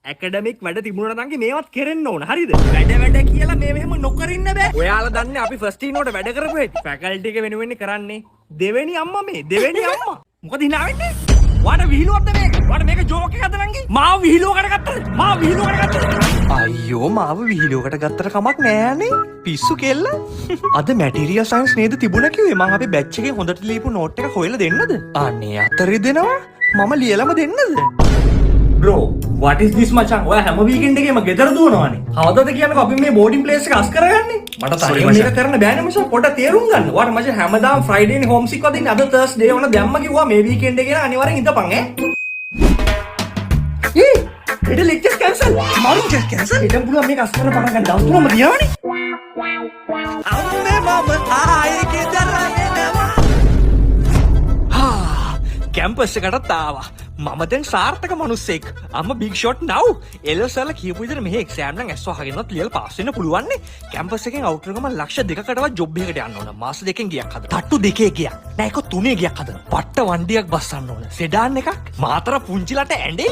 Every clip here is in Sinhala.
ඇකඩමික් වැඩ තිබුණට නම් මේවත් කෙරෙන්න ඕන හරිද? වැඩ කියලා මේ මෙහෙම නොකර ඉන්න බෑ. ඔයාලා දන්නේ අපි ෆස්ට් ඉයර් වලට වැඩ කරපු හැටි. ෆැකල්ටි එක වෙනුවෙන් කරන්නේ දෙවෙනි අම්මා මේ දෙවෙනි අම්මා. මොකද hina වෙන්නේ? වාට විහිළුවක්ද මේක? වාට මේක ජෝක් එකක්ද නංගි? මාව විහිළුවකට ගත්තද? මාව විහිළුවකට ගත්තද? අයියෝ මාව විහිළුවකට ගත්තට කමක් නෑනේ. පිස්සු කෙල්ල. අද මැටීරියල් සයන්ස් නේද තිබුණ කිව්වේ මං අපේ බැච් එකේ හොඳට ලියපු නෝට් එක හොයලා දෙන්නද? අනේ අතරේ දෙනවා. මම ලියලම දෙන්නද? Bro, what is this මචං? ඔයා හැම වීකෙන්ඩ් එකේම ගෙදර දුවනවානේ. කවදද කියන්නකෝ අපි මේ බෝඩින් ප්ලේස් එක අස් කරගන්නේ? මට තනියම මේක කරන්න බෑනේ මචං. පොඩ්ඩක් තේරුම් ගන්න. ඔයාට මචං හැමදාම ෆ්‍රයිඩේ නේ හෝම් සික් වදින්නේ. අද තර්ස්ඩේ වුණා දැම්ම කිව්වා මේ වීකෙන්ඩ් එකේ නා අනිවාර්යෙන් ඉඳපන් ඈ. ඊ ඉත ලෙක්චර් කැන්සල්. මාරු කැන්සල්. ඉතින් පුළුවන් මේක අස් කරන්න පටන් ගන්න. දවස් තුනම දිනවනේ. අම්මේ මම ආයේ ගෙදර එනවා. කැම්පස් එකටත් ආවා. මම දැන් සාර්ථක මිනිස්සෙක්. I'm a big shot now. එල්සර්ලා කියපු විදිහට මෙහි එක්සෑම් නම් ඇස් වහගෙනවත් ලියලා පාස් වෙන්න පුළුවන් නේ. කැම්පස් එකෙන් අවුටර් ගම ලක්ෂ 2කටවත් ජොබ් එකකට යන්න ඕන. මාස 2කින් ගියක් හදන්න. තට්ටු 2 ගියක්. නෑ ඒක 3 ගියක් හදන්න. පට්ට වණ්ඩියක් බස්සන්න ඕන. සෙඩාන් එකක්. Matara පුංචිලට ඇඬේ.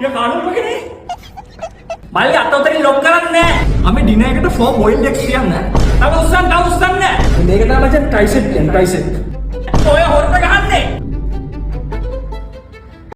Ya kalau begini, balik atau tadi longgaran nih. Kami dina kita form oil dex siang nih. Tahu usan nih. Ini kita macam tricep. Oh ya,